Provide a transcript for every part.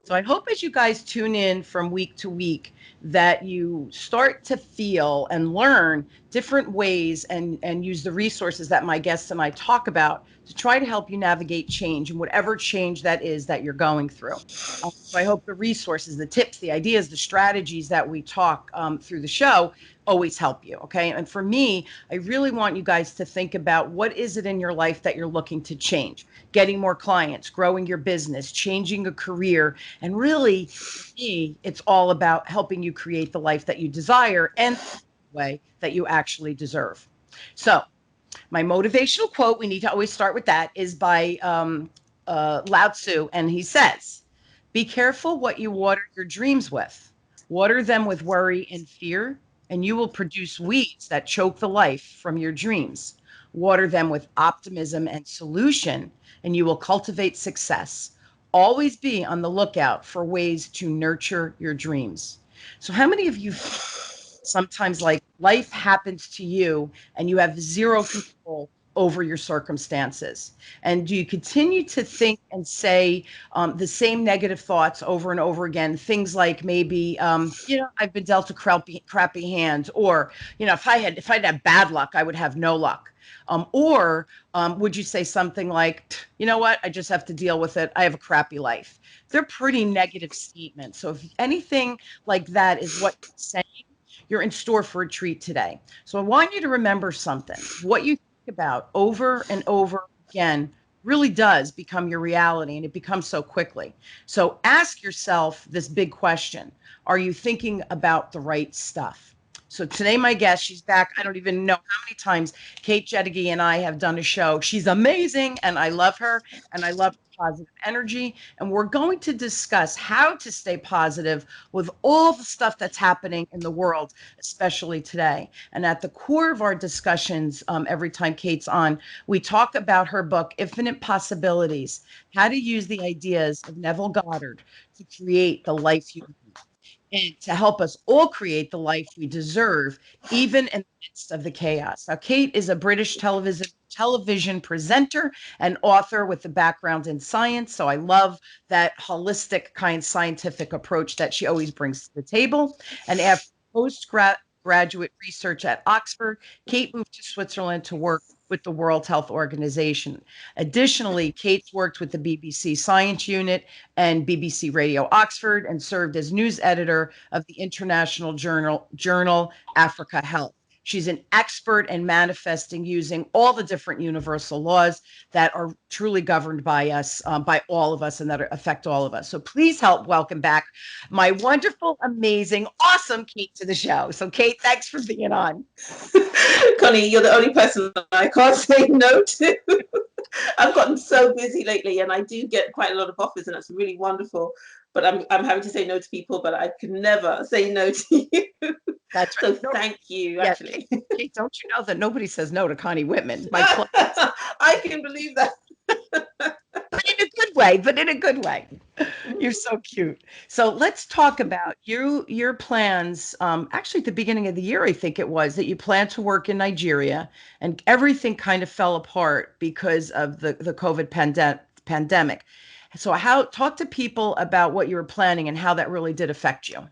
So I hope as you guys tune in from week to week that you start to feel and learn different ways and use the resources that my guests and I talk about to try to help you navigate change and whatever change that is that you're going through. So I hope the resources, the tips, the ideas, the strategies that we talk through the show always help you. Okay. And for me, I really want you guys to think about what is it in your life that you're looking to change, getting more clients, growing your business, changing a career. And really, for me, it's all about helping you create the life that you desire and the way that you actually deserve. So, my motivational quote, we need to always start with that, is by Lao Tzu. And he says, be careful what you water your dreams with. Water them with worry and fear, and you will produce weeds that choke the life from your dreams. Water them with optimism and solution, and you will cultivate success. Always be on the lookout for ways to nurture your dreams. So, how many of you sometimes like life happens to you and you have zero control over your circumstances? And do you continue to think and say the same negative thoughts over and over again? Things like maybe, I've been dealt a crappy hand, or if I'd had bad luck, I would have no luck. Or would you say something like, you know what, I just have to deal with it. I have a crappy life. They're pretty negative statements. So if anything like that is what you're saying, you're in store for a treat today. So I want you to remember something. What you think about over and over again really does become your reality, and it becomes so quickly. So ask yourself this big question. Are you thinking about the right stuff? So today, my guest, she's back. I don't even know how many times Kate Jedegui and I have done a show. She's amazing, and I love her, and I love her positive energy. And we're going to discuss how to stay positive with all the stuff that's happening in the world, especially today. And at the core of our discussions, every time Kate's on, we talk about her book, Infinite Possibilities: How to Use the Ideas of Neville Goddard to Create the Life You Want, and to help us all create the life we deserve, even in the midst of the chaos. Now, Kate is a British television presenter and author with a background in science. So I love that holistic kind scientific approach that she always brings to the table. And after postgraduate research at Oxford, Kate moved to Switzerland to work with the World Health Organization. Additionally, Kate's worked with the BBC Science Unit and BBC Radio Oxford, and served as news editor of the international journal Africa Health. She's an expert in manifesting using all the different universal laws that are truly governed by us, by all of us, and that affect all of us. So please help welcome back my wonderful, amazing, awesome Kate to the show. So, Kate, thanks for being on. Connie, you're the only person I can't say no to. I've gotten so busy lately, and I do get quite a lot of offers, and that's really wonderful. But I'm having to say no to people, but I could never say no to you. That's right. So No, thank you, yeah, actually. Kate, don't you know that nobody says no to Connie Whitman, my clients? I can believe that. But in a good way, but in a good way. You're so cute. So let's talk about your plans. Actually, at the beginning of the year, I think it was that you planned to work in Nigeria, and everything kind of fell apart because of the COVID pandemic. So how talk to people about what you were planning and how that really did affect you.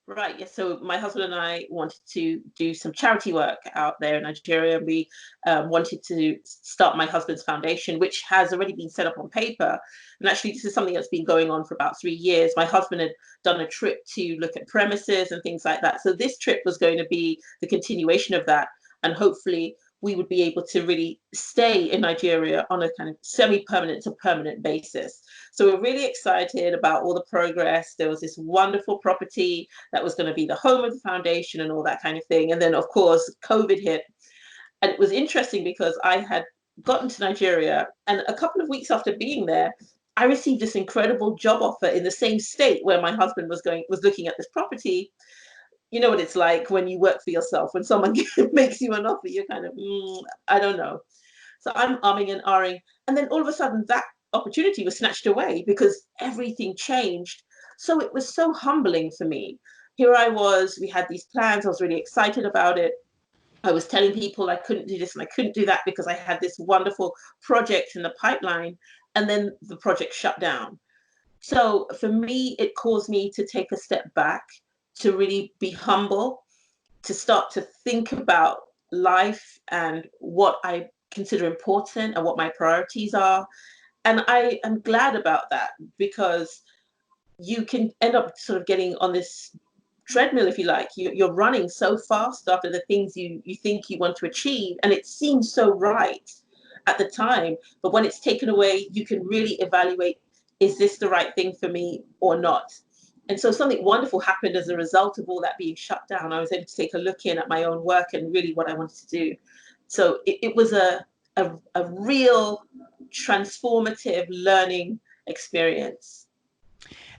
Right, yes. So my husband and I wanted to do some charity work out there in Nigeria. We wanted to start my husband's foundation, which has already been set up on paper. And actually, this is something that's been going on for about 3 years. My husband had done a trip to look at premises and things like that. So this trip was going to be the continuation of that. And hopefully, we would be able to really stay in Nigeria on a kind of semi-permanent to permanent basis. So we're really excited about all the progress. There was this wonderful property that was going to be the home of the foundation and all that kind of thing. And then, of course, COVID hit. And it was interesting because I had gotten to Nigeria, and a couple of weeks after being there, I received this incredible job offer in the same state where my husband was looking at this property. You know what it's like when you work for yourself. When someone makes you an offer, you're kind of, I don't know. So I'm umming and ahhing. And then all of a sudden, that opportunity was snatched away because everything changed. So it was so humbling for me. Here I was, we had these plans, I was really excited about it. I was telling people I couldn't do this and I couldn't do that because I had this wonderful project in the pipeline. And then the project shut down. So for me, it caused me to take a step back, to really be humble, to start to think about life and what I consider important and what my priorities are. And I am glad about that, because you can end up sort of getting on this treadmill, if you like. You're running so fast after the things you think you want to achieve, and it seems so right at the time. But when it's taken away, you can really evaluate, is this the right thing for me or not? And so something wonderful happened as a result of all that being shut down. I was able to take a look in at my own work and really what I wanted to do. So it was a real transformative learning experience.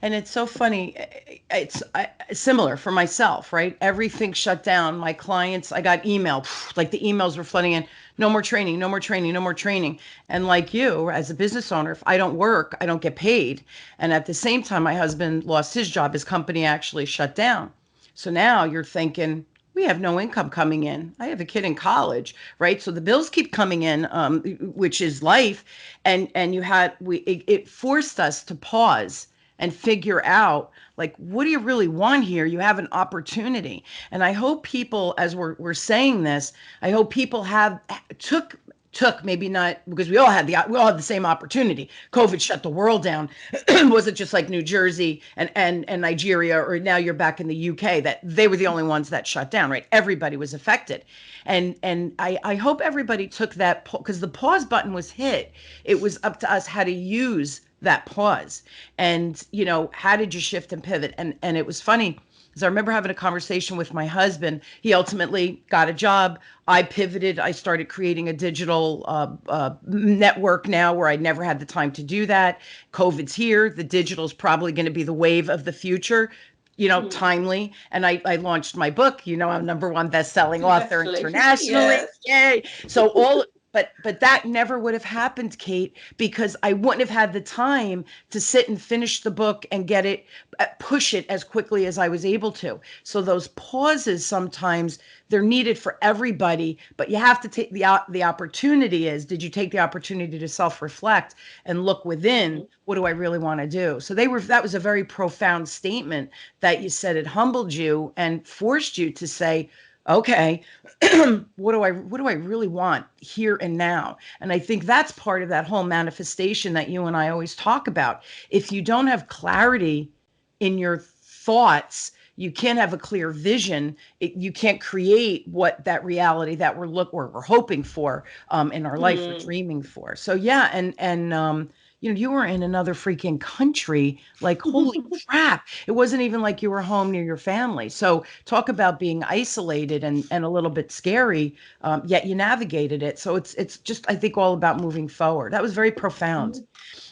And it's so funny. It's similar for myself, right? Everything shut down. My clients, I got email, like the emails were flooding in. No more training, no more training, no more training. And like you, as a business owner, if I don't work, I don't get paid. And at the same time, my husband lost his job. His company actually shut down. So now you're thinking, we have no income coming in. I have a kid in college, right? So the bills keep coming in, which is life. And you had it forced us to pause and figure out, like, what do you really want here? You have an opportunity. And I hope people, as we're saying this, I hope people have took maybe not, because we all had the same opportunity. COVID shut the world down. It wasn't just like New Jersey and Nigeria, or now you're back in the UK, that they were the only ones that shut down, right? Everybody was affected. And I hope everybody took that, because the pause button was hit. It was up to us how to use that pause. And how did you shift and pivot? And it was funny, because I remember having a conversation with my husband. He ultimately got a job. I pivoted. I started creating a digital network now, where I never had the time to do that. COVID's here. The digital is probably going to be the wave of the future, Mm. timely. And I launched my book. I'm number one best-selling author Congratulations. internationally. Yes. Yay. So but that never would have happened, Kate, because I wouldn't have had the time to sit and finish the book and get it, push it as quickly as I was able to. So those pauses, sometimes they're needed for everybody, but you have to take the opportunity. Is, did you take the opportunity to self-reflect and look within? Mm-hmm. What do I really want to do? So that was a very profound statement that you said. It humbled you and forced you to say, okay, what do I really want here and now? And I think that's part of that whole manifestation that you and I always talk about. If you don't have clarity in your thoughts, you can't have a clear vision. You can't create what that reality that we're hoping for, in our life, we're Mm. dreaming for. So yeah. And you were in another freaking country. Like, holy crap. It wasn't even like you were home near your family. So talk about being isolated and a little bit scary, yet you navigated it. So it's just, I think, all about moving forward. That was very profound.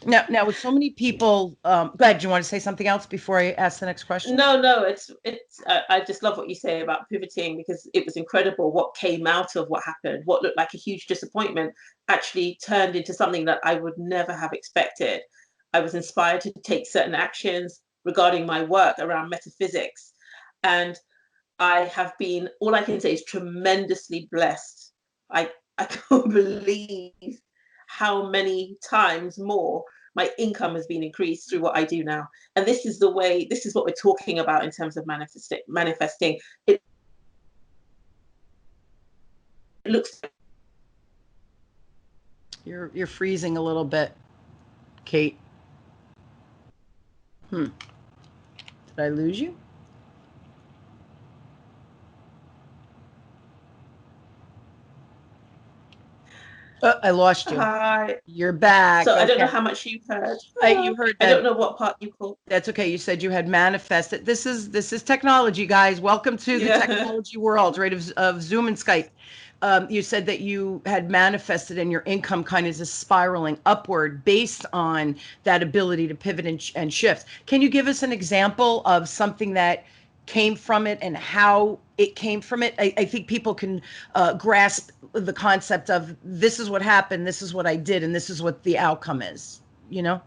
Now, with so many people, go ahead. Do you want to say something else before I ask the next question? No, no, it's. I just love what you say about pivoting, because it was incredible what came out of what happened. What looked like a huge disappointment actually turned into something that I would never have expected. I was inspired to take certain actions regarding my work around metaphysics, and I have been. All I can say is tremendously blessed. I can't believe how many times more my income has been increased through what I do now. And this is the way, this is what we're talking about in terms of manifesting. It looks. You're freezing a little bit, Kate. Did I lose you? I lost you. Hi. You're back. So I don't know Okay. how much you've heard. You heard I don't that. know what part you called. That's okay. You said you had manifested. This is technology, guys. Welcome to the Yeah. technology world, right? Of Zoom and Skype. You said that you had manifested, and your income kind of is spiraling upward based on that ability to pivot and shift. Can you give us an example of something that came from it and how it came from it? I think people can grasp the concept of, this is what happened, this is what I did, and this is what the outcome is. You know?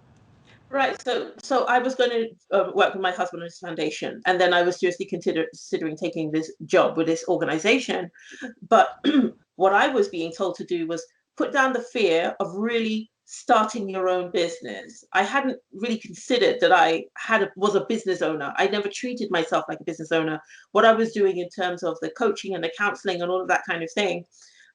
Right. So I was going to work with my husband on his foundation, and then I was seriously considering taking this job with this organization. But what I was being told to do was put down the fear of really starting your own business. I hadn't really considered that was a business owner. I never treated myself like a business owner. What I was doing in terms of the coaching and the counseling and all of that kind of thing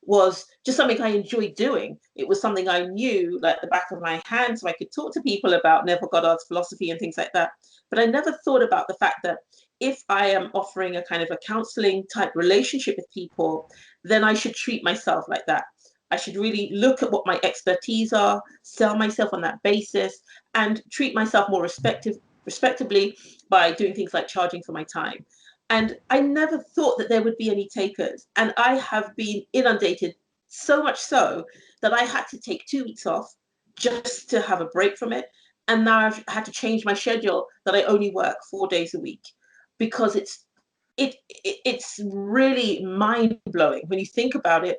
was just something I enjoyed doing. It was something I knew like the back of my hand, so I could talk to people about Neville Goddard's philosophy and things like that. But I never thought about the fact that if I am offering a kind of a counseling type relationship with people, then I should treat myself like that. I should really look at what my expertise are, sell myself on that basis, and treat myself more respectably by doing things like charging for my time. And I never thought that there would be any takers. And I have been inundated so much so that I had to take 2 weeks off just to have a break from it. And now I've had to change my schedule that I only work 4 days a week because it's really mind blowing when you think about it.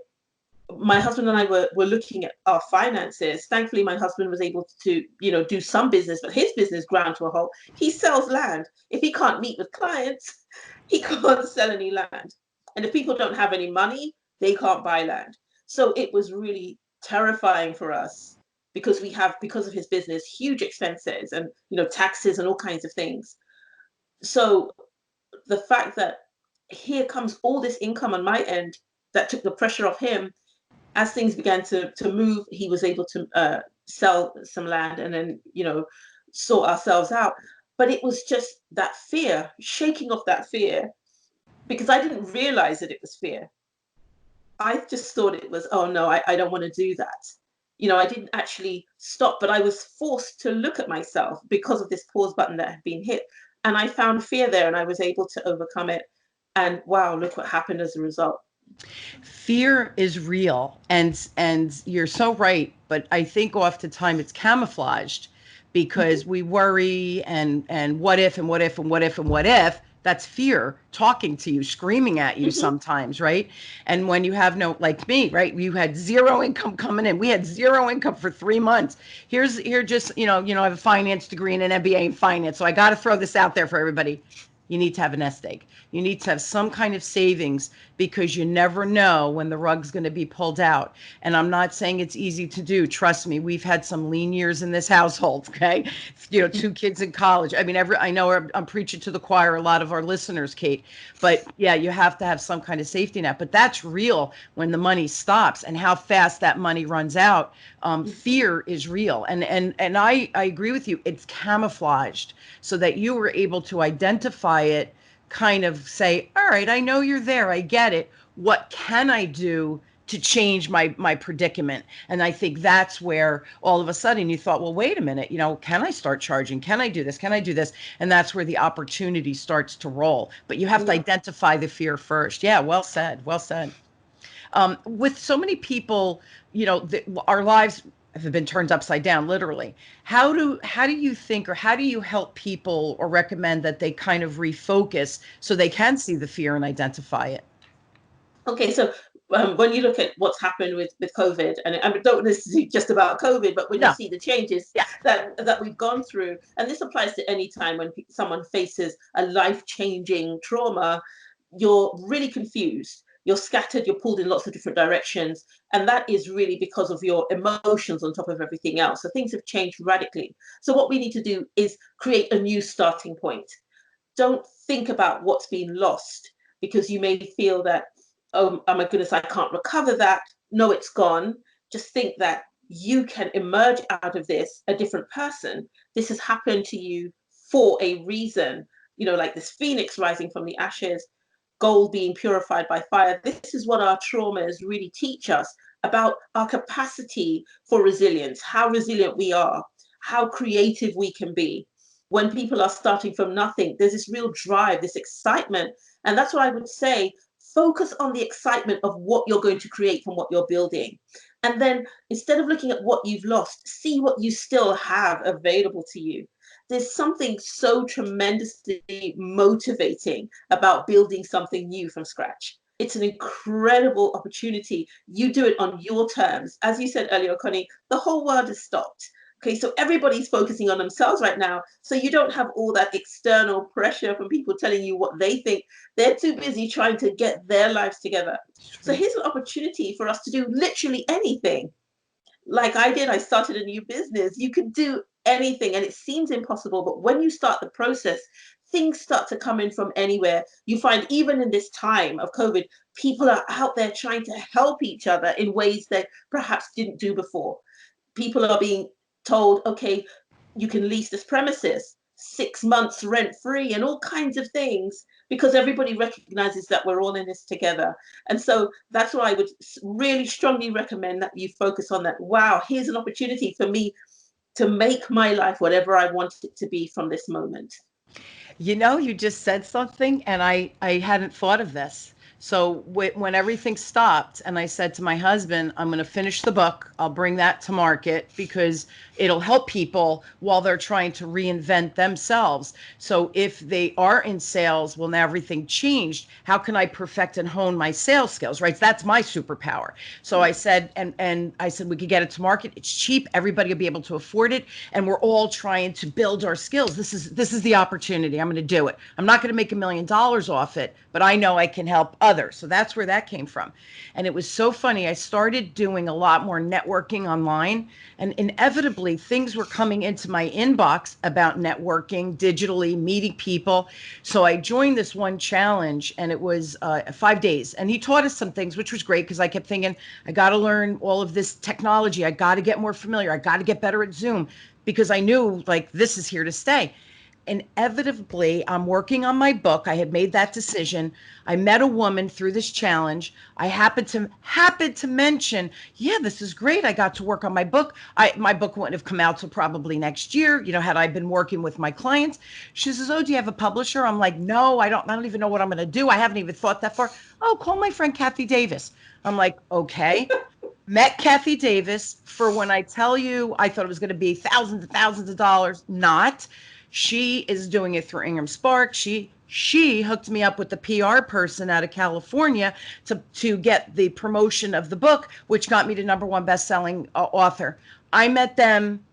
My husband and I were looking at our finances. Thankfully, my husband was able to, do some business, but his business ground to a halt. He sells land. If he can't meet with clients, he can't sell any land. And if people don't have any money, they can't buy land. So it was really terrifying for us because because of his business, huge expenses and, taxes and all kinds of things. So the fact that here comes all this income on my end that took the pressure off him. As things began to move, he was able to sell some land and then, sort ourselves out. But it was just that fear, shaking off that fear, because I didn't realize that it was fear. I just thought it was, oh no, I don't want to do that. I didn't actually stop, but I was forced to look at myself because of this pause button that had been hit. And I found fear there and I was able to overcome it. And wow, look what happened as a result. Fear is real, and you're so right, but I think oftentimes it's camouflaged because we worry and what if and what if and what if and what if. That's fear talking to you, screaming at you Mm-hmm. sometimes, right? And when you have no, like me, right? You had zero income coming in. We had zero income for 3 months. Here just, I have a finance degree and an MBA in finance. So I got to throw this out there for everybody. You need to have a nest egg. You need to have some kind of savings because you never know when the rug's going to be pulled out. And I'm not saying it's easy to do. Trust me, we've had some lean years in this household. Okay, 2 kids in college. I mean, I know I'm preaching to the choir. A lot of our listeners, Kate, but yeah, you have to have some kind of safety net. But that's real when the money stops and how fast that money runs out. Fear is real, and I agree with you. It's camouflaged so that you were able to identify it, kind of say, all right, I know you're there, I get it, what can I do to change my predicament? And I think that's where all of a sudden you thought, well, wait a minute, can I start charging? Can I do this? Can I do this? And that's where the opportunity starts to roll. But you have to Yeah. identify the fear first. Yeah, well said, well said. With so many people, our lives have been turned upside down, literally. How do you think, or how do you help people, or recommend that they kind of refocus so they can see the fear and identify it? Okay, so when you look at what's happened with COVID, and I don't necessarily just about COVID, but when you No, see the changes yeah, that we've gone through, and this applies to any time when someone faces a life-changing trauma, you're really confused. You're scattered, you're pulled in lots of different directions. And that is really because of your emotions on top of everything else. So things have changed radically. So, what we need to do is create a new starting point. Don't think about what's been lost because you may feel that, oh my goodness, I can't recover that. No, it's gone. Just think that you can emerge out of this a different person. This has happened to you for a reason, like this phoenix rising from the ashes, gold being purified by fire. This is what our traumas really teach us about our capacity for resilience, how resilient we are, how creative we can be. When people are starting from nothing, there's this real drive, this excitement. And that's what I would say, focus on the excitement of what you're going to create from what you're building. And then instead of looking at what you've lost, see what you still have available to you. There's something so tremendously motivating about building something new from scratch. It's an incredible opportunity. You do it on your terms. As you said earlier, Connie, the whole world has stopped. Okay, so everybody's focusing on themselves right now. So you don't have all that external pressure from people telling you what they think. They're too busy trying to get their lives together. it's So true. here's an opportunity for us to do literally anything. like I did, I started a new business. You could do anything and it seems impossible, but when you start the process, things start to come in from anywhere. You find even in this time of COVID, people are out there trying to help each other in ways they perhaps didn't do before. People are being told, okay, you can lease this premises 6 months rent free and all kinds of things because everybody recognizes that we're all in this together. And so that's why I would really strongly recommend that you focus on that. Wow, here's an opportunity for me to make my life whatever I want it to be from this moment. You know, you just said something, and I hadn't thought of this. So when everything stopped, and I said to my husband, I'm going to finish the book. I'll bring that to market because it'll help people while they're trying to reinvent themselves. So if they are in sales, well, now everything changed. How can I perfect and hone my sales skills? Right? That's my superpower. So I said, and I said we could get it to market. It's cheap. Everybody will be able to afford it, and we're all trying to build our skills. This is the opportunity. I'm going to do it. I'm not going to make $1 million off it, but I know I can help others. So that's where that came from. And it was so funny. I started doing a lot more networking online, and inevitably things were coming into my inbox about networking digitally, meeting people. So I joined this one challenge, and it was 5 days. And he taught us some things, which was great because I kept thinking, I got to learn all of this technology. I got to get more familiar. I got to get better at Zoom because I knew like this is here to stay. Inevitably, I'm working on my book. I had made that decision. I met a woman through this challenge. I happened to mention, yeah, this is great. I got to work on my book. My book wouldn't have come out till probably next year, had I been working with my clients. She says, "Oh, do you have a publisher?" I'm like, "No, I don't even know what I'm going to do. I haven't even thought that far." "Oh, call my friend Kathy Davis." I'm like, "Okay." Met Kathy Davis for, when I tell you I thought it was going to be thousands and thousands of dollars, not. She is doing it through Ingram Spark. She hooked me up with the PR person out of California to get the promotion of the book, which got me to number one best-selling author. I met them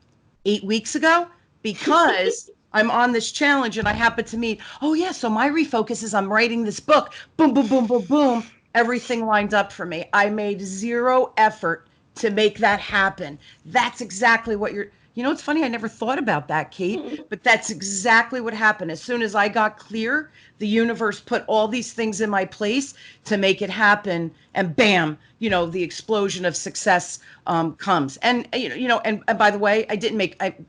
8 weeks ago because I'm on this challenge and I happen to meet, oh yeah, so my refocus is I'm writing this book. Boom, boom, boom, boom, boom. Everything lined up for me. I made zero effort to make that happen. That's exactly what it's funny. I never thought about that, Kate, but that's exactly what happened. As soon as I got clear, the universe put all these things in my place to make it happen. And bam, the explosion of success comes. And by the way,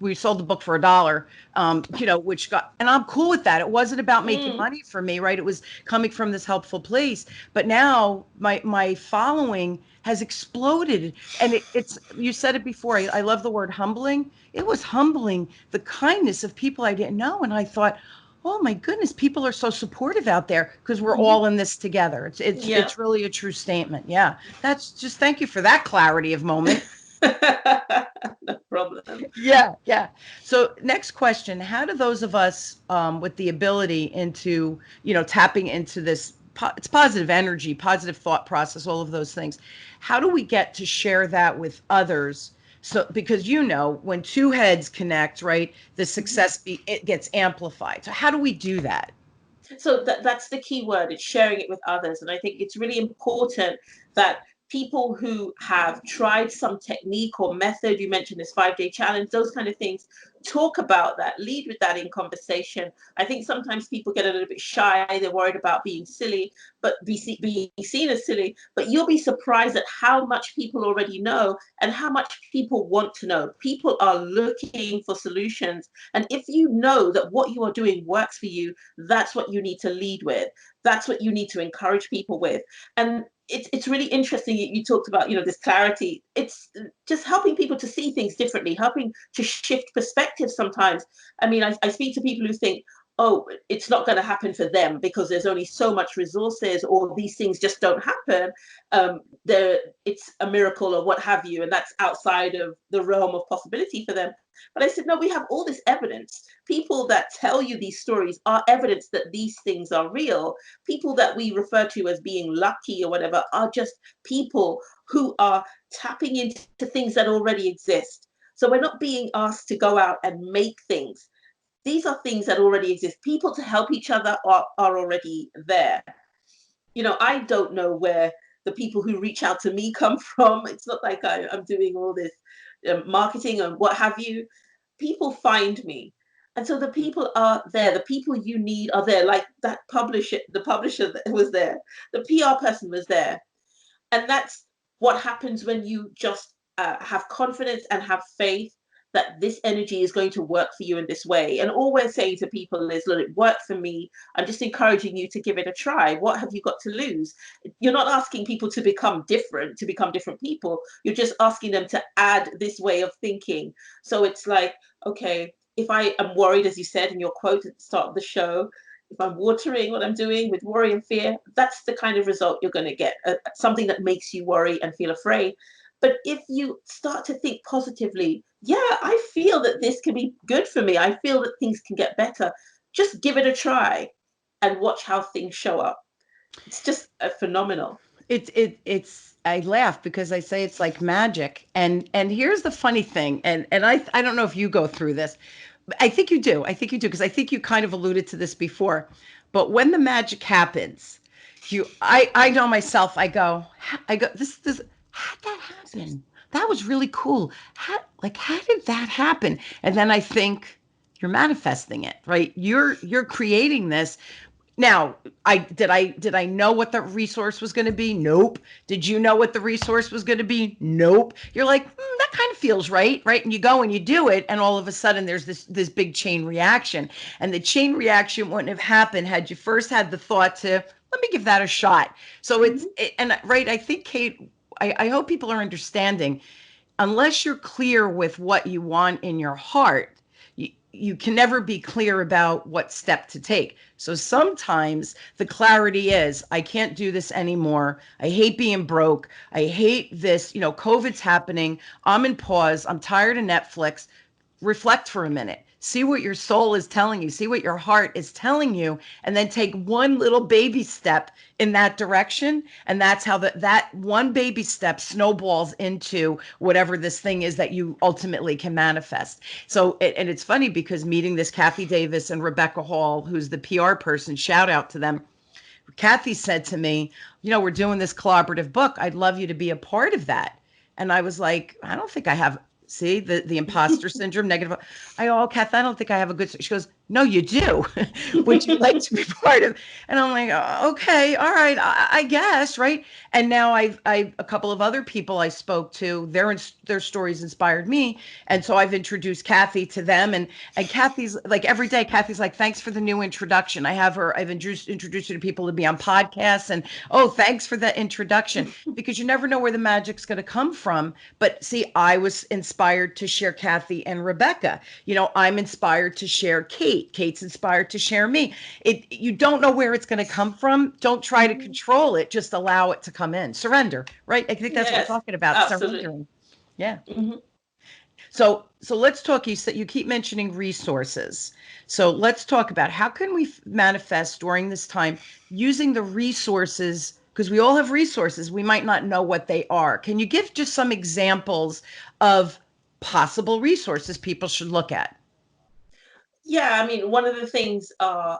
we sold the book for $1, which got, and I'm cool with that. It wasn't about making Mm, money for me, right? It was coming from this helpful place. But now my following has exploded. And it's, you said it before. I love the word humbling. It was humbling, the kindness of people I didn't know. And I thought, oh my goodness, people are so supportive out there because we're mhm. all in this together. It's it's Yeah. it's really a true statement. Yeah. That's just, thank you for that clarity of moment. No problem. Yeah, yeah. So next question, how do those of us with the ability into, tapping into this, it's positive energy, positive thought process, all of those things. How do we get to share that with others? So because when two heads connect, right, the success it gets amplified. So how do we do that? So that's the key word. It's sharing it with others. And I think it's really important that people who have tried some technique or method, you mentioned this 5 day challenge, those kind of things, talk about that, lead with that in conversation. I think sometimes people get a little bit shy. They're worried about being silly, but being seen as silly. But you'll be surprised at how much people already know and how much people want to know. People are looking for solutions. And if you know that what you are doing works for you, that's what you need to lead with. That's what you need to encourage people with. And it's really interesting. You talked about, this clarity. It's just helping people to see things differently, helping to shift perspectives sometimes. I mean, I speak to people who think, oh, it's not going to happen for them because there's only so much resources, or these things just don't happen. It's a miracle or what have you, and that's outside of the realm of possibility for them. But I said, no, we have all this evidence. People that tell you these stories are evidence that these things are real. People that we refer to as being lucky or whatever are just people who are tapping into things that already exist. So we're not being asked to go out and make things. These are things that already exist. People to help each other are already there. I don't know where the people who reach out to me come from. It's not like I'm doing all this marketing and what have you. People find me. And so the people are there. The people you need are there. Like that publisher, the publisher that was there, the PR person was there. And that's what happens when you just have confidence and have faith that this energy is going to work for you in this way. And all we're saying to people is, look, it worked for me. I'm just encouraging you to give it a try. What have you got to lose? You're not asking people to become different people. You're just asking them to add this way of thinking. So it's like, okay, if I am worried, as you said in your quote at the start of the show, if I'm watering what I'm doing with worry and fear, that's the kind of result you're going to get, something that makes you worry and feel afraid. But if you start to think positively, yeah, I feel that this can be good for me. I feel that things can get better. Just give it a try and watch how things show up. It's just phenomenal. It's I laugh because I say it's like magic. And here's the funny thing, and I don't know if you go through this. I think you do. I think you do because I think you kind of alluded to this before. But when the magic happens, I know myself. I go this how did that happen? That was really cool. How did that happen? And then I think you're manifesting it, right? You're creating this. Now, I know what the resource was going to be? Nope. Did you know what the resource was going to be? Nope. You're like, that kind of feels right, right? And you go and you do it, and all of a sudden there's this big chain reaction, and the chain reaction wouldn't have happened had you first had the thought to let me give that a shot. So Mm-hmm. and right, I think Kate, I hope people are understanding. Unless you're clear with what you want in your heart, you can never be clear about what step to take. So sometimes the clarity is, I can't do this anymore. I hate being broke. I hate this. COVID's happening. I'm in pause. I'm tired of Netflix. Reflect for a minute. See what your soul is telling you. See what your heart is telling you, and then take one little baby step in that direction. And that's how that one baby step snowballs into whatever this thing is that you ultimately can manifest. So, and it's funny because meeting this Kathy Davis and Rebecca Hall, who's the PR person, shout out to them. Kathy said to me, we're doing this collaborative book. I'd love you to be a part of that. And I was like, I don't think I have. See the imposter syndrome, negative. Kath, I don't think I have a good. She goes, no, you do. Would you like to be part of? And I'm like, okay, all right, I guess, right. And now I a couple of other people I spoke to, their stories inspired me, and so I've introduced Kathy to them, and Kathy's like every day. Kathy's like, thanks for the new introduction. I've introduced you to people to be on podcasts, and thanks for that introduction, because you never know where the magic's going to come from. But see, I was inspired to share Kathy and Rebecca. I'm inspired to share Kate. Kate's inspired to share me. You don't know where it's going to come from. Don't try to Mm-hmm. control it. Just allow it to come in. Surrender, right? I think that's what we're Yes, talking about. absolutely. Surrendering. Yeah. Mm-hmm. So let's talk. You said you keep mentioning resources. So let's talk about how can we manifest during this time using the resources, because we all have resources. We might not know what they are. Can you give just some examples of possible resources people should look at? Yeah, I mean, one of the things are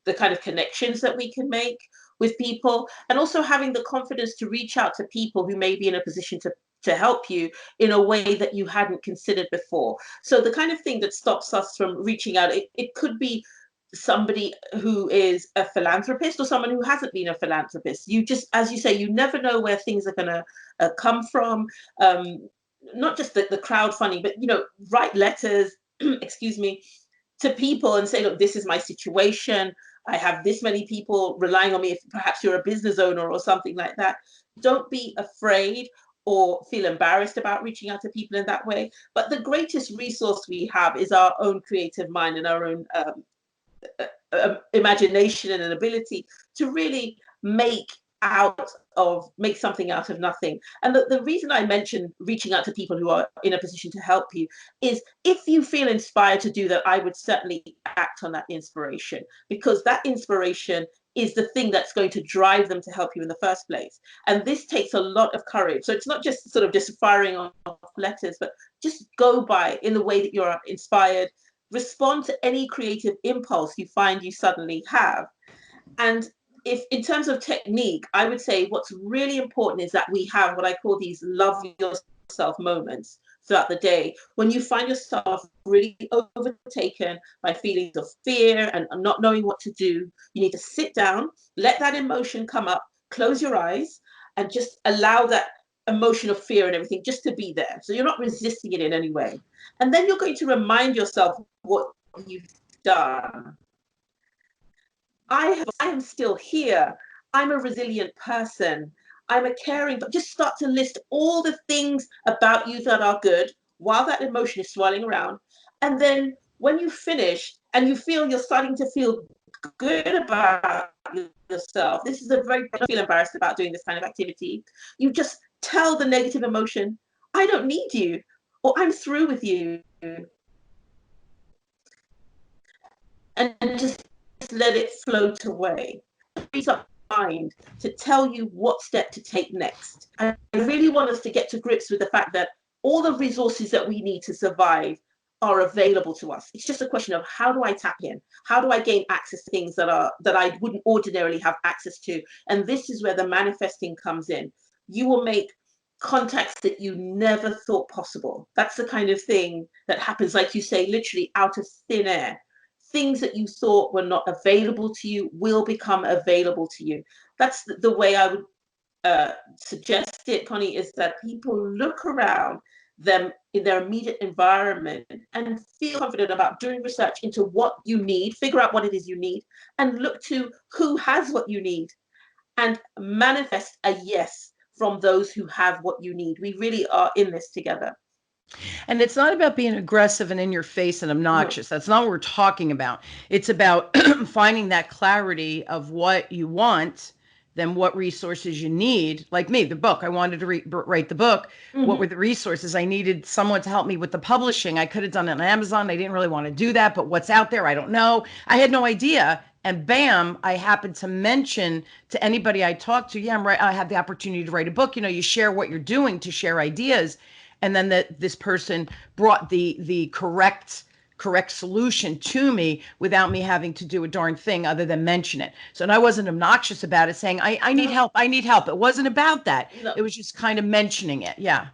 the kind of connections that we can make with people, and also having the confidence to reach out to people who may be in a position to help you in a way that you hadn't considered before. So the kind of thing that stops us from reaching out, it could be somebody who is a philanthropist or someone who hasn't been a philanthropist. You just, as you say, you never know where things are going to come from. Um, Not just the crowdfunding, but write letters, excuse me, to people and say, look, this is my situation. I have this many people relying on me. If perhaps you're a business owner or something like that, don't be afraid or feel embarrassed about reaching out to people in that way. But the greatest resource we have is our own creative mind and our own imagination and an ability to really make something out of nothing. And the reason I mentioned reaching out to people who are in a position to help you is, if you feel inspired to do that, I would certainly act on that inspiration, because that inspiration is the thing that's going to drive them to help you in the first place. And this takes a lot of courage. So it's not just sort of just firing off letters, but just go by in the way that you're inspired. Respond to any creative impulse you find you suddenly have. And if in terms of technique, I would say what's really important is that we have what I call these love yourself moments throughout the day. When you find yourself really overtaken by feelings of fear and not knowing what to do, you need to sit down, let that emotion come up, close your eyes, and just allow that emotion of fear and everything just to be there. So you're not resisting it in any way. And then you're going to remind yourself what you've done. I am still here. I'm a resilient person. I'm a caring, but just start to list all the things about you that are good while that emotion is swirling around. And then when you finish and you feel you're starting to feel good about yourself, this is a very, don't feel embarrassed about doing this kind of activity. You just tell the negative emotion, I don't need you, or I'm through with you. And just let it float away. Frees up mind to tell you what step to take next. I really want us to get to grips with the fact that all the resources that we need to survive are available to us. It's just a question of how do I tap in? How do I gain access to things that I wouldn't ordinarily have access to? And this is where the manifesting comes in. You will make contacts that you never thought possible. That's the kind of thing that happens, like you say, literally out of thin air. Things that you thought were not available to you will become available to you. That's the way I would suggest it, Connie, is that people look around them in their immediate environment and feel confident about doing research into what you need, figure out what it is you need, and look to who has what you need and manifest a yes from those who have what you need. We really are in this together. And it's not about being aggressive and in your face and No. obnoxious. That's not what we're talking about. It's about finding that clarity of what you want, then what resources you need. Like me, the book, I wanted to write the book. What were Mm-hmm. the resources? I needed someone to help me with the publishing. I could have done it on Amazon. I didn't really want to do that, but what's out there, I don't know. I had no idea. And bam, I happened to mention to anybody I talked to, yeah, I'm right. I have the opportunity to write a book. You share what you're doing to share ideas, and then that this person brought the correct solution to me without me having to do a darn thing other than mention it. So, and I wasn't obnoxious about it, saying I need No, help, I need help. It wasn't about that. no. It was just kind of mentioning it. Yeah.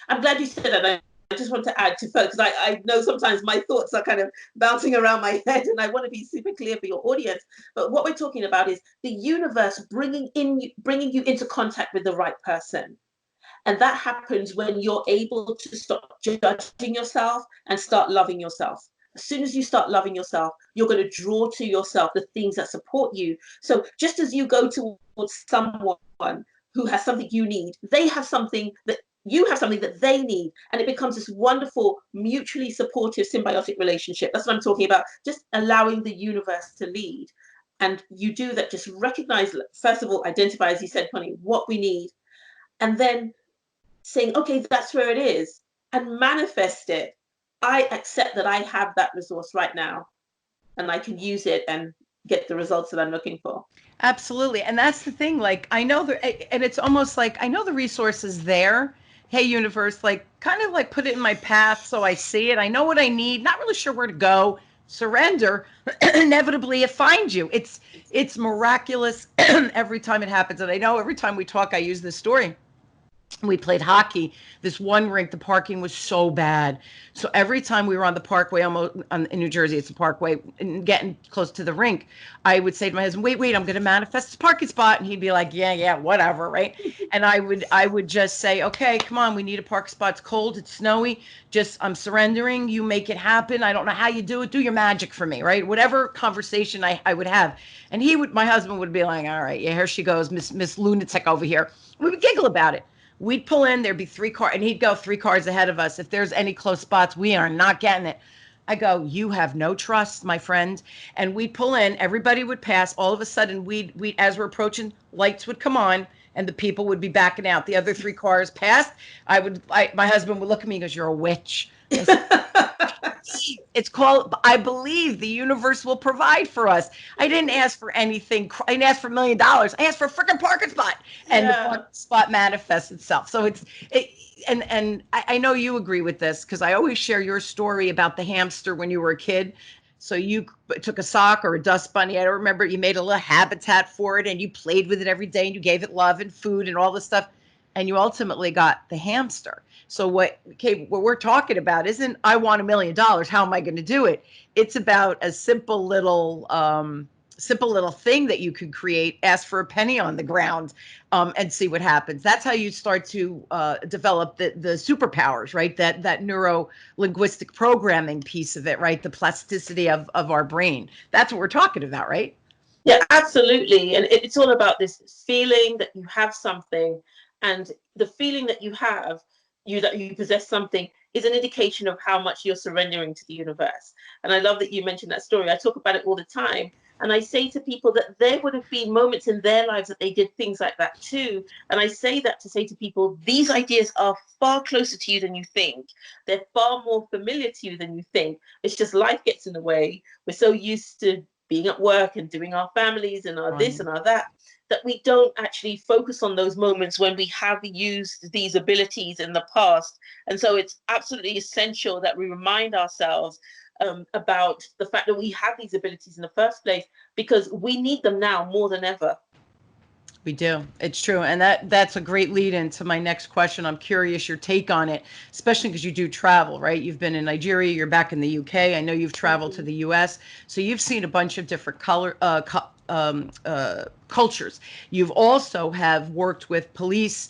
I'm glad you said that. I just want to add to folks. I know sometimes my thoughts are kind of bouncing around my head, and I want to be super clear for your audience. But what we're talking about is the universe bringing you into contact with the right person. And that happens when you're able to stop judging yourself and start loving yourself. As soon as you start loving yourself, you're going to draw to yourself the things that support you. So just as you go towards someone who has something you need, they have something that you have something that they need. And it becomes this wonderful, mutually supportive, symbiotic relationship. That's what I'm talking about. Just allowing the universe to lead. And you do that, just recognize, first of all, identify, as you said, Connie, what we need. And then saying, okay, that's where it is, and manifest it. I accept that I have that resource right now and I can use it and get the results that I'm looking for. Absolutely. And that's the thing. Like, I know and it's almost like I know the resource is there. Hey, universe, like, kind of like put it in my path so I see it. I know what I need, not really sure where to go. Surrender. Inevitably, it finds you. It's miraculous every time it happens. And I know every time we talk, I use this story. We played hockey. This one rink, the parking was so bad. So every time we were on the parkway, almost in New Jersey, it's a parkway, and getting close to the rink, I would say to my husband, "Wait, I'm going to manifest this parking spot," and he'd be like, "Yeah, whatever, right?" And I would just say, "Okay, come on, we need a park spot. It's cold, it's snowy. Just I'm surrendering. You make it happen. I don't know how you do it. Do your magic for me, right?" Whatever conversation I would have, and my husband would be like, "All right, yeah, here she goes, Miss Lunatic over here." We would giggle about it. We'd pull in, there'd be three cars, and he'd go 3 cars ahead of us. If there's any close spots, we are not getting it. I go, "You have no trust, my friend." And we'd pull in, everybody would pass. All of a sudden, we as we're approaching, lights would come on, and the people would be backing out. The other 3 cars passed. My husband would look at me and goes, "You're a witch." I said, it's called, I believe the universe will provide for us. I didn't ask for anything. I didn't ask for $1 million. I asked for a freaking parking spot, and the parking Yeah. spot manifests itself. So it, and I know you agree with this because I always share your story about the hamster when you were a kid. So you took a sock or a dust bunny, I don't remember, you made a little habitat for it and you played with it every day and you gave it love and food and all this stuff. And you ultimately got the hamster. So what we're talking about isn't I want $1 million. How am I going to do it? It's about a simple little thing that you could create. Ask for a penny on the ground, and see what happens. That's how you start to develop the superpowers, right? That neuro linguistic programming piece of it, right? The plasticity of our brain. That's what we're talking about, right? Yeah, absolutely. And it's all about this feeling that you have something, and the feeling that you have, that you possess something, is an indication of how much you're surrendering to the universe. And I love that you mentioned that story. I talk about it all the time. And I say to people that there would have been moments in their lives that they did things like that too. And I say that to say to people, these ideas are far closer to you than you think. They're far more familiar to you than you think. It's just life gets in the way. We're so used to being at work and doing our families and our this Right. and our that, that we don't actually focus on those moments when we have used these abilities in the past. And so it's absolutely essential that we remind ourselves about the fact that we have these abilities in the first place, because we need them now more than ever. We do. It's true. And that's a great lead into my next question. I'm curious your take on it, especially because you do travel, right? You've been in Nigeria, you're back in the UK. I know you've traveled to Mm-hmm. the US. So you've seen a bunch of different cultures. You've also have worked with police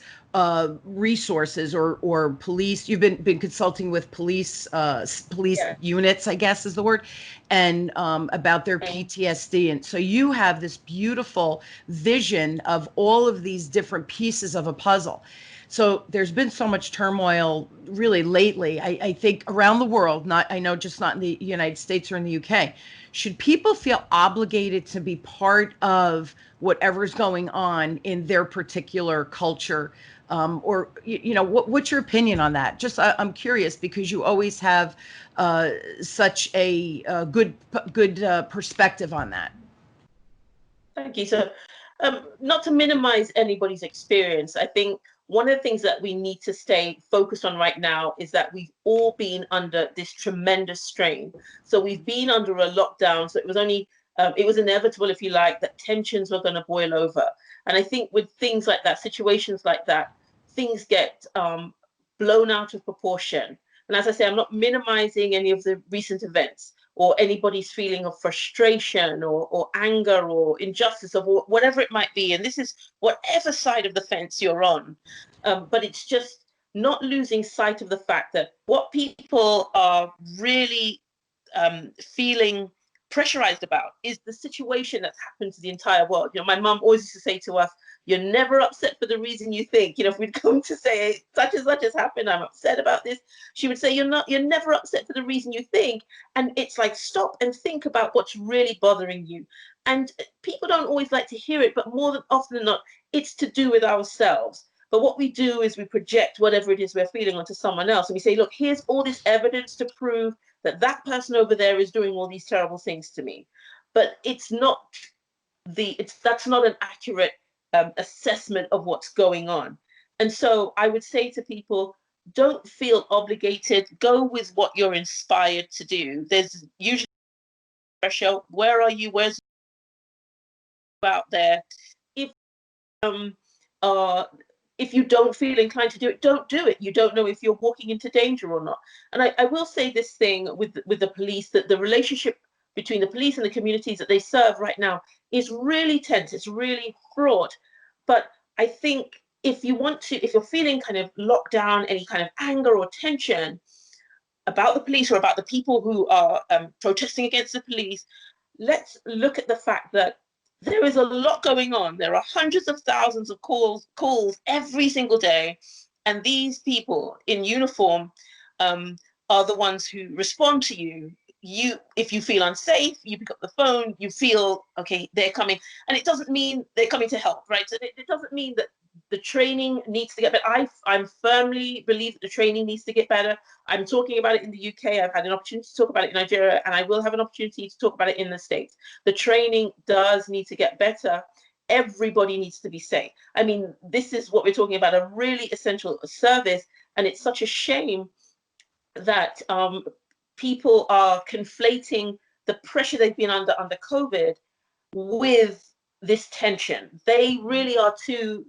resources or police. You've been consulting with police Yeah. units, I guess is the word, and about their Okay. PTSD. And so you have this beautiful vision of all of these different pieces of a puzzle. So there's been so much turmoil really lately. I think around the world, not I know just not in the United States or in the UK. Should people feel obligated to be part of whatever's going on in their particular culture? Or what's your opinion on that? Just I'm curious because you always have such a good perspective on that. Thank you. So, not to minimize anybody's experience, I think one of the things that we need to stay focused on right now is that we've all been under this tremendous strain. So we've been under a lockdown. So it was inevitable, if you like, that tensions were going to boil over. And I think with things like that, situations like that, things get blown out of proportion. And as I say, I'm not minimizing any of the recent events or anybody's feeling of frustration or anger or injustice or whatever it might be. And this is whatever side of the fence you're on. But it's just not losing sight of the fact that what people are really feeling pressurized about is the situation that's happened to the entire world. My mum always used to say to us, "You're never upset for the reason you think." If we'd come to say such and such has happened, I'm upset about this, she would say, You're never upset for the reason you think." And it's like, stop and think about what's really bothering you. And people don't always like to hear it, but more than often than not, it's to do with ourselves. But what we do is we project whatever it is we're feeling onto someone else. And we say, look, here's all this evidence to prove that that person over there is doing all these terrible things to me. But that's not an accurate assessment of what's going on. And so I would say to people, don't feel obligated. Go with what you're inspired to do. There's usually pressure. Where are you? Where's out there? If um uh if you don't feel inclined to do it, don't do it. You don't know if you're walking into danger or not. And I will say this thing with the police, that the relationship between the police and the communities that they serve right now is really tense. It's really fraught. But I think if you're feeling kind of locked down, any kind of anger or tension about the police or about the people who are protesting against the police, let's look at the fact that there is a lot going on. There are hundreds of thousands of calls every single day, and these people in uniform um, are the ones who respond to you. If you feel unsafe, you pick up the phone. You feel okay, they're coming, and it doesn't mean they're coming to help, right? So it doesn't mean that the training needs to get better. I firmly believe that the training needs to get better. I'm talking about it in the UK. I've had an opportunity to talk about it in Nigeria, and I will have an opportunity to talk about it in the States. The training does need to get better. Everybody needs to be safe. I mean, this is what we're talking about, a really essential service, and it's such a shame that people are conflating the pressure they've been under COVID with this tension. They really are two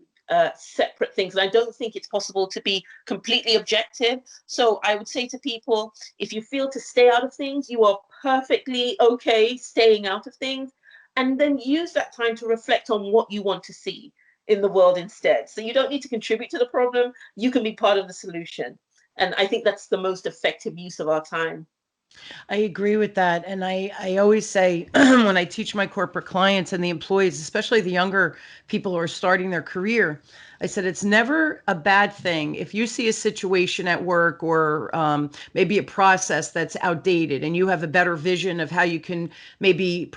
separate things. And I don't think it's possible to be completely objective. So I would say to people, if you feel to stay out of things, you are perfectly okay staying out of things. And then use that time to reflect on what you want to see in the world instead. So you don't need to contribute to the problem. You can be part of the solution. And I think that's the most effective use of our time. I agree with that. And I always say when I teach my corporate clients and the employees, especially the younger people who are starting their career, I said it's never a bad thing if you see a situation at work or maybe a process that's outdated and you have a better vision of how you can maybe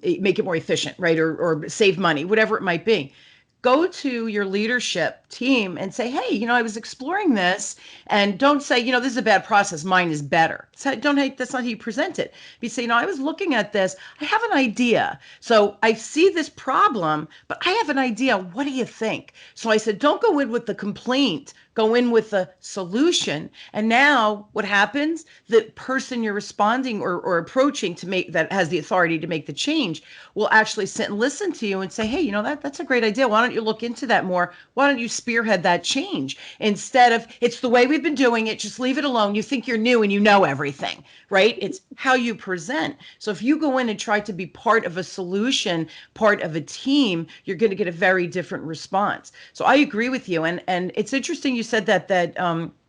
make it more efficient, right? Or save money, whatever it might be. Go to your leadership team and say, hey, I was exploring this. And don't say, this is a bad process. Mine is better. So don't hate, that's not how you present it. You say, I was looking at this. I have an idea. So I see this problem, but I have an idea. What do you think? So I said, don't go in with the complaint. Go in with the solution. And now what happens? The person you're responding or approaching to make that has the authority to make the change will actually sit and listen to you and say, hey, that's a great idea. Why don't you look into that more? Why don't you spearhead that change instead of it's the way we've been doing it, just leave it alone. You think you're new and you know everything, right? It's how you present. So if you go in and try to be part of a solution, part of a team, you're going to get a very different response. So I agree with you. And it's interesting you said that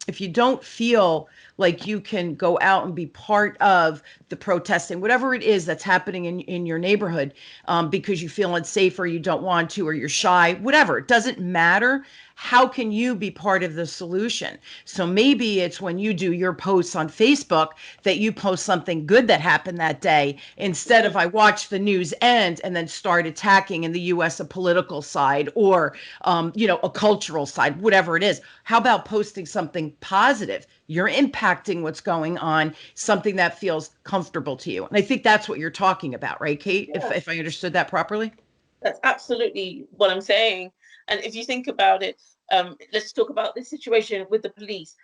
if you don't feel like you can go out and be part of the protesting, whatever it is that's happening in your neighborhood, because you feel unsafe or you don't want to, or you're shy, whatever, it doesn't matter. How can you be part of the solution? So maybe it's when you do your posts on Facebook that you post something good that happened that day instead of I watch the news end and then start attacking in the US a political side or a cultural side, whatever it is. How about posting something positive? You're impacting what's going on, something that feels comfortable to you. And I think that's what you're talking about, right, Kate? Yeah. If I understood that properly. That's absolutely what I'm saying. And if you think about it, let's talk about this situation with the police.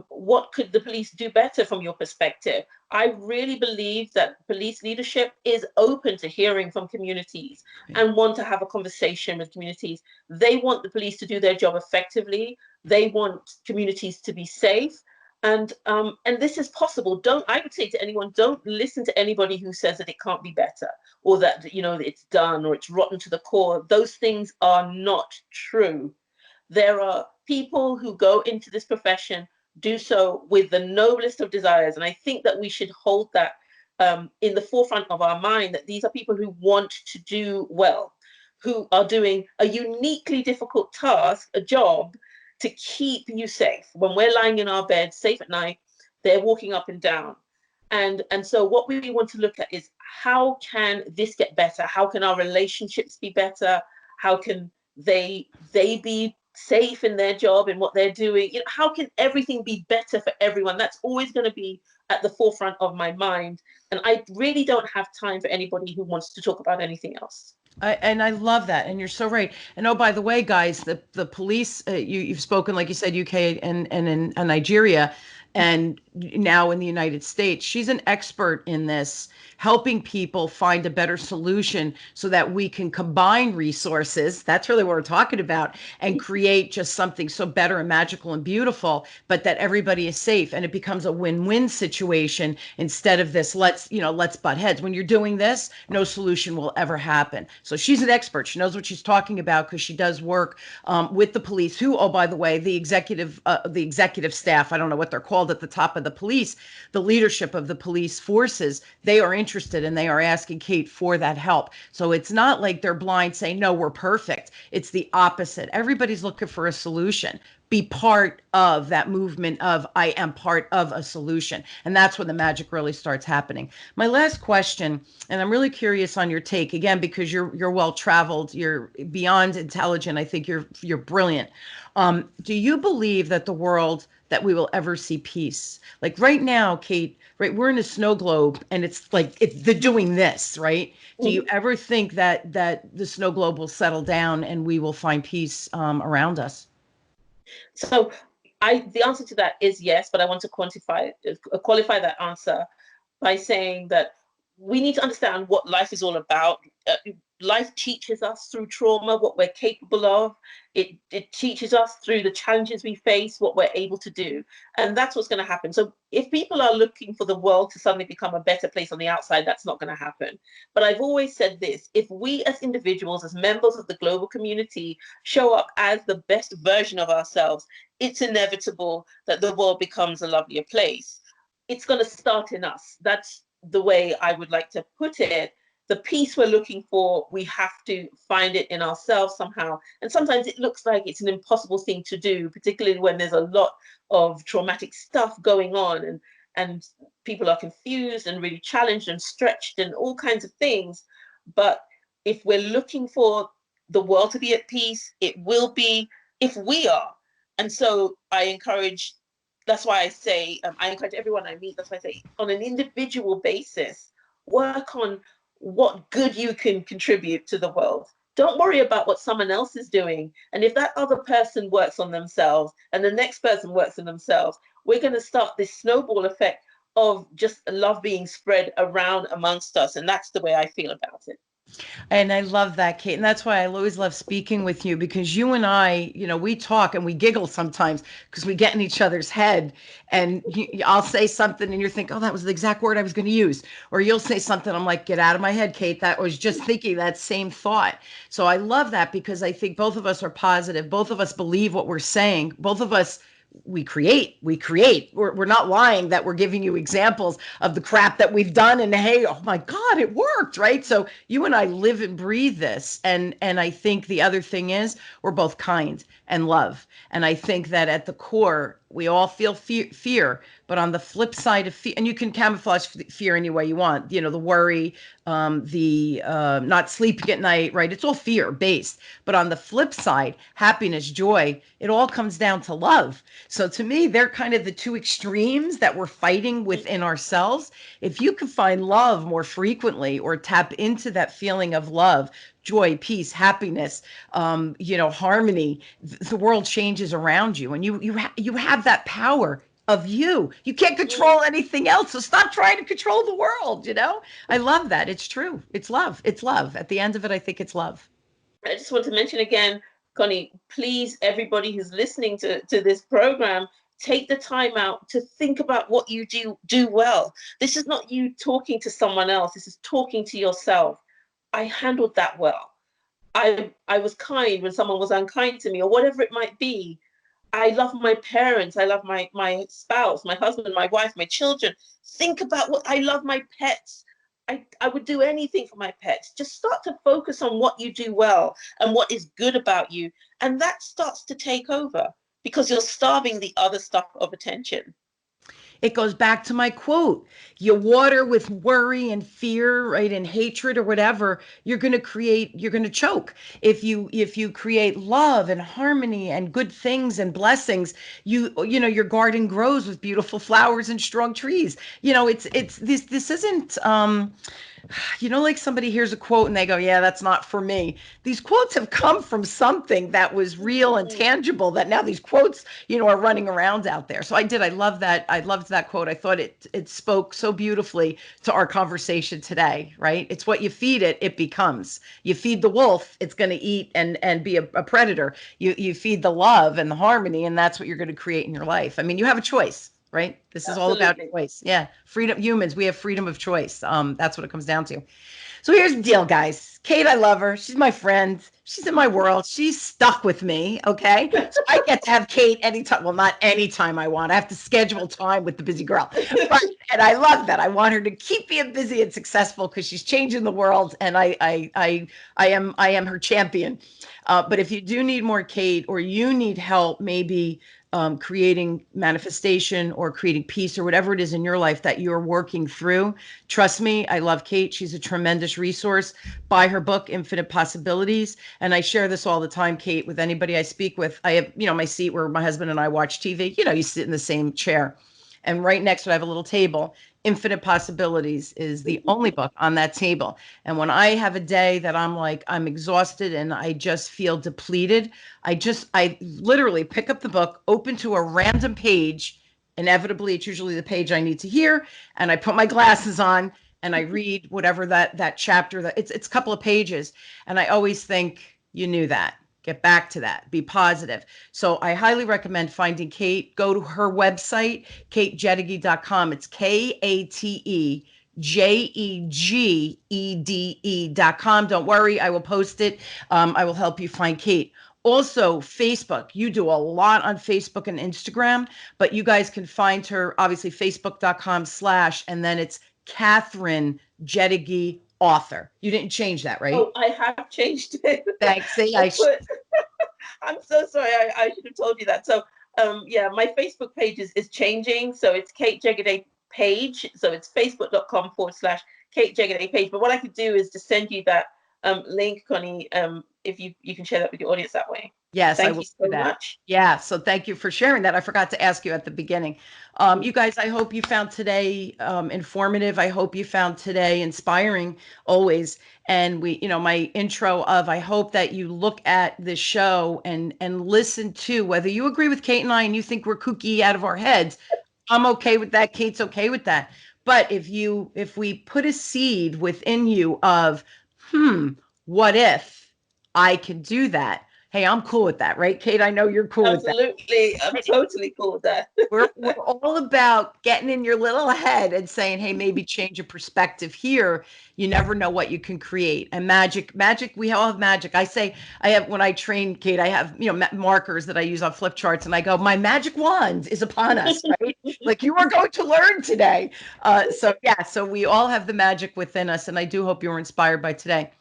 What could the police do better from your perspective? I really believe that police leadership is open to hearing from communities Right. and want to have a conversation with communities. They want the police to do their job effectively. They want communities to be safe. And this is possible. Don't I would say to anyone, don't listen to anybody who says that it can't be better or that it's done or it's rotten to the core. Those things are not true. There are people who go into this profession, do so with the noblest of desires, and I think that we should hold that in the forefront of our mind, that these are people who want to do well, who are doing a uniquely difficult task, a job, to keep you safe when we're lying in our bed safe at night. They're walking up and down, and so what we want to look at is how can this get better? How can our relationships be better? How can they be safe in their job and what they're doing? How can everything be better for everyone? That's always going to be at the forefront of my mind. And I really don't have time for anybody who wants to talk about anything else. And I love that, and you're so right. And oh, by the way, guys, the police, you've spoken, like you said, UK and in Nigeria, and now in the United States. She's an expert in this, helping people find a better solution so that we can combine resources. That's really what we're talking about, and create just something so better and magical and beautiful, but that everybody is safe and it becomes a win-win situation instead of this let's butt heads. When you're doing this, no solution will ever happen. So she's an expert. She knows what she's talking about because she does work with the police, who, oh, by the way, the executive staff, I don't know what they're called at the top of the police, the leadership of the police forces, they are interested and they are asking Kate for that help. So it's not like they're blind saying, no, we're perfect. It's the opposite. Everybody's looking for a solution. Be part of that movement of I am part of a solution. And that's when the magic really starts happening. My last question, and I'm really curious on your take again, because you're well traveled, you're beyond intelligent. I think you're brilliant. Do you believe that the world that we will ever see peace? Like right now, Kate, right, we're in a snow globe and it's like they're doing this, right? Do you ever think that the snow globe will settle down and we will find peace around us? So the answer to that is yes, but I want to qualify that answer by saying that we need to understand what life is all about. Life teaches us through trauma what we're capable of. It teaches us through the challenges we face what we're able to do, and that's what's going to happen. So if people are looking for the world to suddenly become a better place on the outside, that's not going to happen. But I've always said this: if we as individuals, as members of the global community, show up as the best version of ourselves, it's inevitable that the world becomes a lovelier place. It's going to start in us. That's the way I would like to put it. The peace we're looking for, we have to find it in ourselves somehow. And sometimes it looks like it's an impossible thing to do, particularly when there's a lot of traumatic stuff going on, and people are confused and really challenged and stretched and all kinds of things. But if we're looking for the world to be at peace, it will be if we are. And so I encourage, that's why I say, I encourage everyone I meet, that's why I say, on an individual basis, work on what good you can contribute to the world. Don't worry about what someone else is doing. And if that other person works on themselves and the next person works on themselves, we're going to start this snowball effect of just love being spread around amongst us. And that's the way I feel about it. And I love that, Kate. And that's why I always love speaking with you, because you and I, we talk and we giggle sometimes because we get in each other's head. And I'll say something and you think, oh, that was the exact word I was going to use. Or you'll say something. I'm like, get out of my head, Kate. That was just thinking that same thought. So I love that because I think both of us are positive. Both of us believe what we're saying. Both of us, we create. We're not lying that we're giving you examples of the crap that we've done, and hey, oh my god, it worked, right? So you and I live and breathe this. And I think the other thing is we're both kind and love. And I think that at the core we all feel fear, but on the flip side of fear, and you can camouflage fear any way you want, the worry, the not sleeping at night, right? It's all fear based. But on the flip side, happiness, joy, it all comes down to love. So to me, they're kind of the two extremes that we're fighting within ourselves. If you can find love more frequently or tap into that feeling of love, joy, peace, happiness, harmony, the world changes around you, and you have that power of you. You can't control anything else, so stop trying to control the world. I love that. It's true. It's love. It's love. At the end of it, I think it's love. I just want to mention again, Connie, please, everybody who's listening to this program, take the time out to think about what you do well. This is not you talking to someone else. This is talking to yourself. I handled that well. I was kind when someone was unkind to me, or whatever it might be. I love my parents. I love my spouse, my husband, my wife, my children. Think about what I love my pets. I would do anything for my pets. Just start to focus on what you do well and what is good about you. And that starts to take over because you're starving the other stuff of attention. It goes back to my quote. You water with worry and fear, right, and hatred or whatever, you're going to choke. If you create love and harmony and good things and blessings, your garden grows with beautiful flowers and strong trees. It's this isn't like somebody hears a quote and they go, yeah, that's not for me. These quotes have come from something that was real and tangible, that now these quotes, are running around out there. So I love that. I loved that quote. I thought it spoke so beautifully to our conversation today, right? It's what you feed it, it becomes. You feed the wolf, it's going to eat and be a predator. You feed the love and the harmony, and that's what you're going to create in your life. I mean, you have a choice, right? This is all about Absolutely. choice. Yeah. Freedom. Humans, we have freedom of choice. That's what it comes down to. So here's the deal, guys. Kate, I love her. She's my friend. She's in my world. She's stuck with me. Okay. So I get to have Kate anytime. Well, not anytime I want. I have to schedule time with the busy girl. But and I love that. I want her to keep being busy and successful because she's changing the world. And I am her champion. But if you do need more Kate, or you need help, maybe creating manifestation or creating peace or whatever it is in your life that you're working through, trust me, I love Kate. She's a tremendous resource. Buy her book, Infinite Possibilities. And I share this all the time, Kate, with anybody I speak with. I have, my seat where my husband and I watch TV. You sit in the same chair. And right next to it, I have a little table. Infinite Possibilities is the only book on that table. And when I have a day that I'm like, I'm exhausted and I just feel depleted, I literally pick up the book, open to a random page. Inevitably, it's usually the page I need to hear. And I put my glasses on and I read whatever that chapter, that it's a couple of pages, and I always think, you knew that. Get back to that. Be positive. So I highly recommend finding Kate. Go to her website, katejedege.com. It's KateJegede.com. Don't worry, I will post it. I will help you find Kate. Also, Facebook. You do a lot on Facebook and Instagram, but you guys can find her, obviously, facebook.com/ and then it's Catherine Jedege author. You didn't change that, right? Oh, I have changed it. Thanks. See, I put, I'm so sorry. I should have told you that. So, yeah, my Facebook page is changing. So it's Kate Jegede page. So it's facebook.com/Kate Jegede page. But what I could do is to send you that link, Connie, if you can share that with your audience that way. yes, I Thank will you do so that. much. Yeah, so thank you for sharing that. I forgot to ask you at the beginning. You guys, I hope you found today informative. I hope you found today inspiring always. And my intro of, I hope that you look at this show and listen to, whether you agree with Kate and I and you think we're kooky out of our heads, I'm okay with that. Kate's okay with that. But if we put a seed within you of, hmm, what if I can do that? Hey, I'm cool with that, right, Kate? I know you're cool with that. Absolutely. I'm totally cool with that. We're all about getting in your little head and saying, hey, maybe change your perspective here. You never know what you can create. And magic, we all have magic. I say, I have, when I train Kate, I have, markers that I use on flip charts, and I go, my magic wand is upon us, right? Like you are going to learn today. So yeah, so we all have the magic within us. And I do hope you were inspired by today.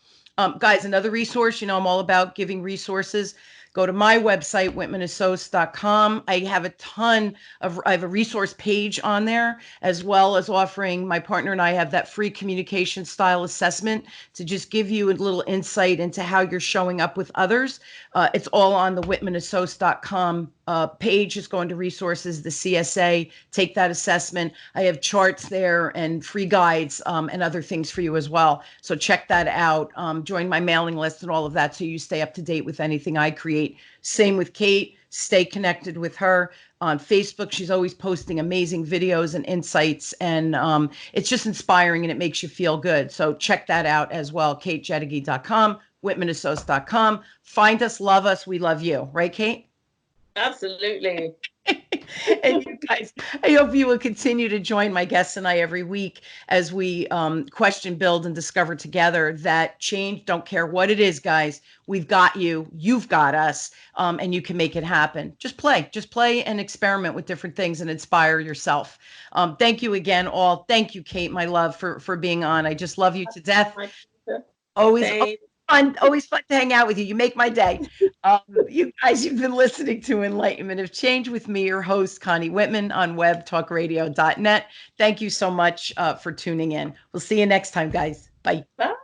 Guys, another resource, I'm all about giving resources. Go to my website, whitmanassociates.com. I have I have a resource page on there, as well as offering, my partner and I have that free communication style assessment to just give you a little insight into how you're showing up with others. It's all on the whitmanassociates.com page. Just go into resources, the CSA, take that assessment. I have charts there and free guides and other things for you as well. So check that out. Join my mailing list and all of that so you stay up to date with anything I create. Same with Kate. Stay connected with her on Facebook. She's always posting amazing videos and insights, and it's just inspiring and it makes you feel good. So check that out as well. KateJedege.com, whitmanassociates.com. Find us, love us. We love you. Right, Kate? Absolutely. And you guys, I hope you will continue to join my guests and I every week as we question, build, and discover together that change, don't care what it is, guys, we've got you, you've got us, and you can make it happen. Just play and experiment with different things and inspire yourself. Thank you again, all. Thank you, Kate, my love, for being on. I just love you to death. My pleasure. Always, Same. always fun to hang out with you. You make my day. You guys, you've been listening to Enlightenment of Change with me, your host, Connie Whitman, on webtalkradio.net. Thank you so much for tuning in. We'll see you next time, guys. Bye. Bye.